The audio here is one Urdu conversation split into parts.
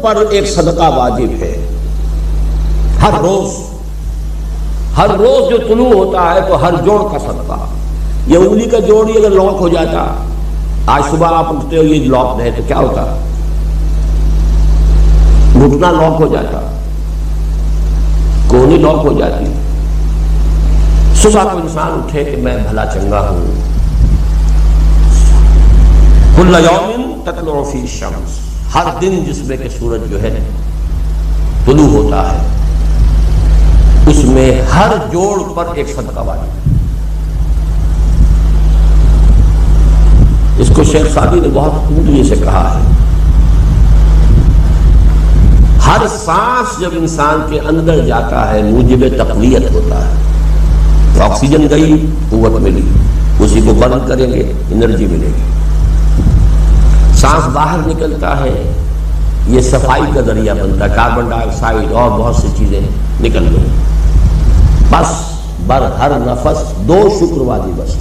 پر ایک صدقہ واجب ہے. ہر روز جو طلوع ہوتا ہے تو ہر جوڑ کا صدقہ. یہ انگلی کا جوڑ ہی اگر لاک ہو جاتا، آج صبح آپ اٹھتے ہو یہ لاک ہے تو کیا ہوتا؟ گھٹنا لاک ہو جاتا، کونی لاک ہو جاتی. صبح کو انسان اٹھے کہ میں بھلا چنگا ہوں. کل یوم تطلع فی الشمس، ہر دن جس میں کہ سورج جو ہے طلوع ہوتا ہے اس میں ہر جوڑ پر ایک صدقہ واجب. اس کو شیخ سعدی نے بہت خوبی سے کہا ہے. ہر سانس جب انسان کے اندر جاتا ہے موجب تقویت ہوتا ہے. تو آکسیجن گئی، قوت ملی، اسی کو برن کریں گے انرجی ملے گی. سانس باہر نکلتا ہے، یہ صفائی کا ذریعہ بنتا ہے، کاربن ڈائی آکسائڈ اور بہت سی چیزیں نکل گئی. بس بر ہر نفس 2 شکر واجب بس.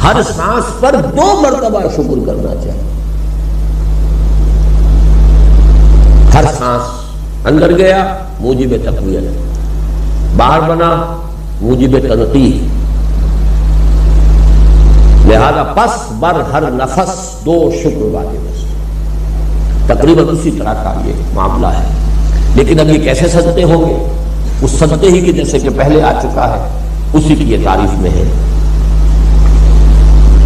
ہر سانس پر 2 مرتبہ شکر کرنا چاہیے. ہر سانس اندر گیا موجب تقویت، باہر بنا موجب تنقیح. لہذا پس بر ہر نفس 2 شکر واجب. تقریباً اسی طرح کا یہ معاملہ ہے. لیکن اب یہ کیسے صدقے ہوں گے؟ اس صدقے ہی کی جیسے کہ پہلے آ چکا ہے اسی کی یہ تعریف میں ہے.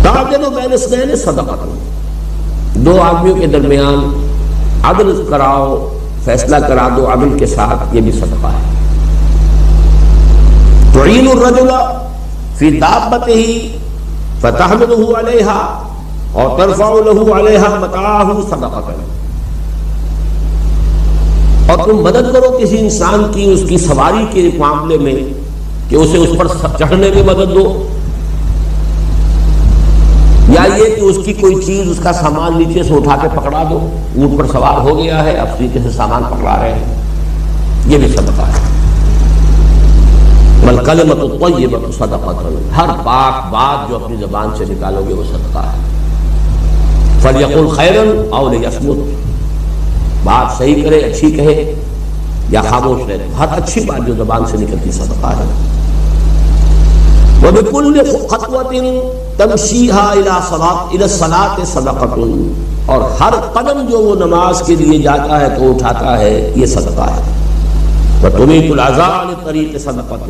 تعدلوا بین اثنین صدقہ، 2 آدمیوں کے درمیان عدل کراؤ، فیصلہ کرا دو عدل کے ساتھ، یہ بھی صدقہ ہے. تعین الرجل فی دابتہ فتحملہ علیہا اور ترفع لہ علیہا متاعہ صدقۃ. اور تم مدد کرو کسی انسان کی اس کی سواری کے معاملے میں کہ اسے اس پر چڑھنے میں مدد دو، یا یہ کہ اس کی کوئی چیز، اس کا سامان نیچے سے اٹھا کے پکڑا دو. اونٹ پر سوار ہو گیا ہے، اب نیچے سے سامان پکڑا رہے ہیں، یہ بھی صدقہ ہے. والکلمۃ الطیبۃ صدقۃ، ہر پاک بات جو اپنی زبان سے نکالو گے وہ صدقہ ہے. فلیقل خیرا او لیصمت، بات صحیح کرے، اچھی کہے یا خاموش رہے. ہر اچھی بات جو زبان سے نکلتی صدقہ ہے. وبکل خطوۃ تمشیھا الی الصلاۃ صدقۃ، اور ہر قدم جو وہ نماز کے لیے جاتا ہے تو اٹھاتا ہے یہ صدقہ ہے. وتمیت الاذی عن الطریق صدقۃ،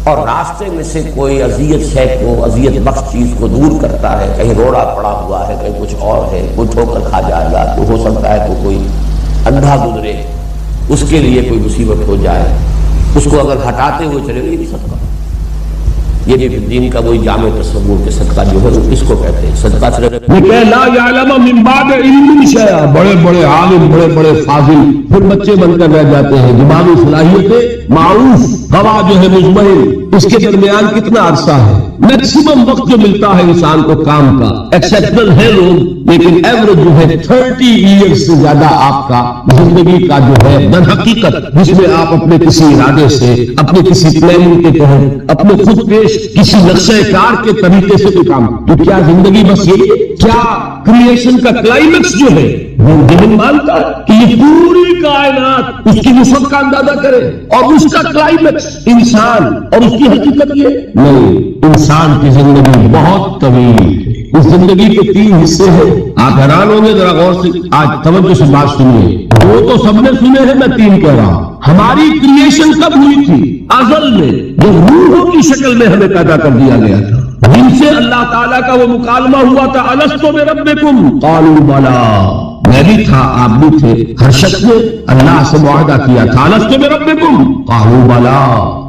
اور راستے میں سے کوئی اذیت شے کو، اذیت بخش چیز کو دور کرتا ہے. کہیں روڑا پڑا ہوا ہے، کہیں کچھ اور ہے، کوئی ٹھوکر کھا جائے گا، تو ہو سکتا ہے تو کوئی اندھا گزرے، اس کے لیے کوئی مصیبت ہو جائے، اس کو اگر ہٹاتے ہوئے چلے گا یہ بھی صدقہ. یہ بھی دین کا وہی جامع تصور کے صدقہ جو ہے اس کو کہتے ہیں صدقہ. لا یعلم من بعد علم شیئا، بڑے بڑے عالم، بڑے بڑے فاضل پھر بچے بن کر رہ جاتے ہیں. دماغی صلاحیتیں معروف، گواہ جو ہے مجمعین، اس کے درمیان کتنا عرصہ ہے؟ میکسیمم وقت جو ملتا ہے انسان کو کام کا، ایکسیپشنل ہے لوگ، لیکن ایوریج جو ہے 30 ایئرز سے زیادہ آپ کا زندگی کا جو ہے در حقیقت، جس میں آپ اپنے کسی ارادے سے، اپنے کسی پلاننگ کے تحت، اپنے خود پیش کسی نقشہ کار کے طریقے سے کوئی کام. تو کیا زندگی بس یہ؟ کیا کریشن کا کلائمیکس جو ہے وہ ذہن مانتا ہے کہ یہ پوری کائنات اس کی وسعت کا اندازہ کرے اور اس کا کلائمیکس انسان اور اس کی حقیقت یہ نہیں؟ انسان کی زندگی بہت طویل ہے. اس زندگی کے 3 حصے ہیں. آپ حیران ہوں گے، ذرا غور سے آج توجہ سے بات سنیے. وہ تو سب نے سنے ہیں، میں 3 کہہ رہا ہوں. ہماری کریشن کب ہوئی تھی؟ ازل میں، جو روحوں کی شکل میں ہمیں پیدا کر دیا گیا تھا، جن سے اللہ تعالیٰ کا وہ مکالمہ ہوا تھا، الست بربکم قالوا بلی. میں بھی تھا، آپ بھی تھے. ہر شخص نے اللہ سے معاہدہ کیا تھا، الست بربکم قالوا بلی.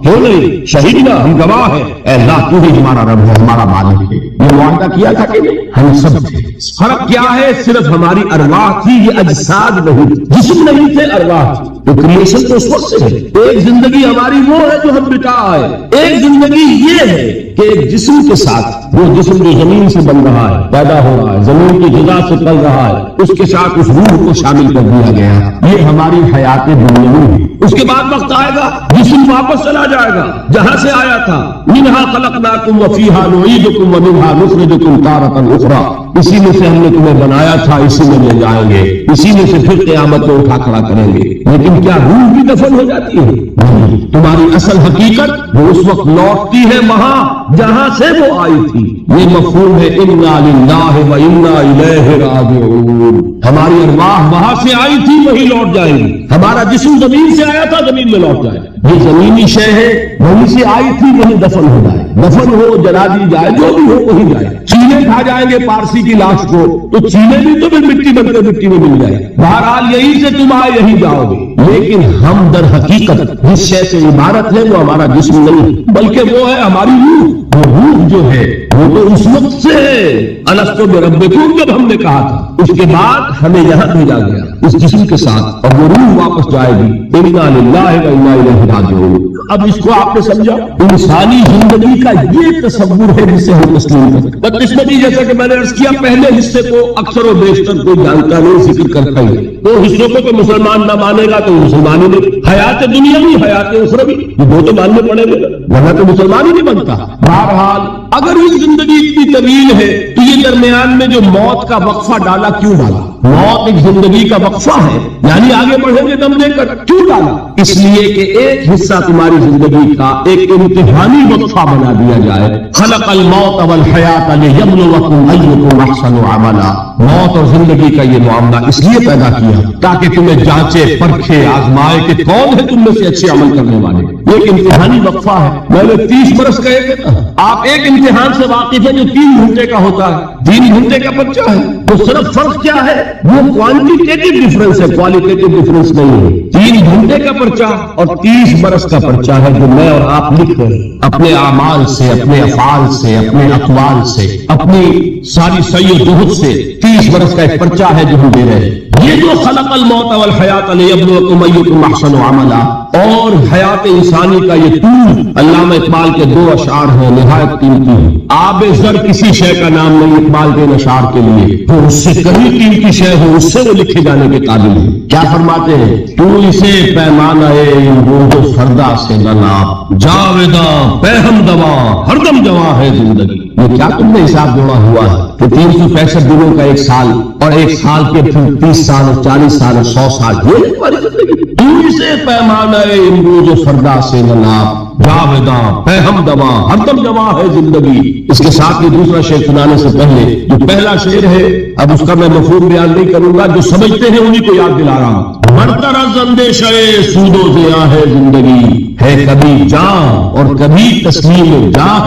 کیوں نہیں؟ شہیدنا، ہم گواہ ہیں، اے اللہ تو ہی ہمارا رب ہے، ہمارا مالک ہے. یہ معاہدہ کیا تھا کہ نہیں؟ ہم سب تھے. فرق کیا ہے؟ صرف ہماری ارواح تھی، یہ اجساد نہیں، جسم نہیں تھے، ارواح تھی. تو کریشن تو اس وقت سے ہے. ایک زندگی ہماری وہ ہے جو ہم بتا آئے، ایک زندگی یہ ہے کہ ایک جسم کے ساتھ، وہ جسم جو زمین سے بن رہا ہے، پیدا ہو رہا ہے، زمین کی غذا سے پل رہا ہے، اس کے ساتھ اس روح کو شامل کر دیا گیا. یہ ہماری حیات دنیاوی ہے. اس کے بعد وقت آئے گا جسم واپس چلا جائے گا جہاں سے آیا تھا. منہا خلقناکم وفیہا نعیدکم ومنہا نخرجکم تارۃ اخری. اسی میں سے ہم نے تمہیں بنایا تھا, اسی میں لے جائیں گے, اسی میں سے پھر قیامت میں اٹھا کھڑا کریں گے. لیکن کیا روح بھی دفن ہو جاتی ہے؟ تمہاری اصل حقیقت وہ اس وقت لوٹتی ہے وہاں جہاں سے وہ آئی تھی. یہ مفہوم ہے انا للہ و انا الیہ راجعون. ہماری ارواح وہاں سے آئی تھی وہی لوٹ جائیں گی. ہمارا جسم زمین سے آیا تھا زمین میں لوٹ جائے. یہ زمینی شے ہے, وہیں سے آئی تھی وہیں دفن ہو جائے. دفن ہو, جلا دی جائے, جو بھی ہو وہی جائے. چینے کھا جائیں گے پارسی کی لاش کو تو چینے بھی تو پھر مٹی بن کر مٹی میں مل جائے. بہرحال یہی سے تم آئے یہی جاؤ گے. لیکن ہم در حقیقت جس شے سے عبارت ہے وہ ہمارا جسم نہیں بلکہ وہ ہے ہماری روح. وہ روح جو ہے وہ تو اس وقت سے ہے الستو بربکم جب ہم نے کہا تھا. اس کے بعد ہمیں یہاں بھیجا گیا اس جسم کے ساتھ, اور وہ روح واپس جائے گی. انا للہ و انا الیہ راجعون. اب اس کو آپ نے سمجھا. انسانی زندگی کا یہ تصور ہے جسے ہم تسلیم کرتے ہیں. بدقسمتی جیسا کہ میں نے عرض کیا پہلے حصے کو اکثر و بیشتر کوئی جانتا نہیں, ذکر کرتا ہی. تو حصوں کو تو مسلمان نہ مانے گا تو مسلمان ہی نہیں. حیات دنیاوی حیات اخروی یہ دو تو ماننے پڑے گا ورنہ تو مسلمان ہی نہیں بنتا. بہرحال اگر یہ زندگی اتنی طویل ہے تو یہ درمیان میں جو موت کا وقفہ ڈالا کیوں ڈالا؟ موت ایک زندگی کا وقفہ ہے, یعنی آگے بڑھیں گے دم دے کر. کیوں ڈالا؟ اس لیے کہ ایک حصہ تمہاری زندگی کا ایک امتحانی وقفہ بنا دیا جائے. خلق الموت والحیات لیبلوکم ایکم احسن عملا. موت اور زندگی کا یہ معاملہ اس لیے پیدا کیا تاکہ تمہیں جانچے, پرکھے, آزمائے کہ کون ہے تم میں سے اچھے عمل کرنے والے. ایک امتحانی وقفہ ہے. میں نے 30 برس کا ایک, آپ ایک امتحان سے واقف ہے جو 3 گھنٹے کا ہوتا ہے. 3 گھنٹے کا پرچہ ہے. تو صرف فرق کیا ہے؟ وہ کوانٹیٹیو ڈفرنس ہے, کوالیٹیٹیو ڈفرنس نہیں ہے. 3 گھنٹے کا پرچہ اور 30 برس کا پرچہ ہے جو میں اور آپ لکھ رہے ہیں اپنے اعمال سے, اپنے افعال سے, اپنے اقوال سے, اپنی ساری سعی و جہد سے. 30 برس کا ایک پرچہ ہے جو ہم دے رہے ہیں. یہ جو خلق الموت والحیات لیبلوکم ایکم احسن عملا اور حیات انسانی کا یہ طول, علامہ اقبال کے 2 اشعار ہیں نہایت قیمتی ہیں. آب زر کسی شے کا نام نہیں اقبال کے اشعار کے لیے, تو اس سے کہیں قیمتی شے ہو اس سے وہ لکھے جانے کے قابل ہے. کیا فرماتے ہیں؟ تو اسے پیمانہ روح و فردا سے نناب جاویداں پہم دواں ہر دم جواں ہے زندگی. یہ کیا تم نے حساب جوڑا ہوا ہے کہ 365 دنوں کا ایک سال اور ایک سال کے پھر 30 سال اور 40 سال اور 100 سال, یہ تمہاری زندگی. تو اسے پیمانہ امروز و فردا سے نناب جاویداں پہم دواں ہر دم جواں ہے زندگی. اس کے ساتھ یہ دوسرا شعر سنانے سے پہلے جو پہلا شعر ہے اب اس کا میں مفہوم بیان نہیں کروں گا, جو سمجھتے ہیں انہیں کو یاد دلا رہا ہوں. مرترز اندیشہ سود و ضیاء ہے زندگی, ہے کبھی جاں اور کبھی تسلیم جاں ہے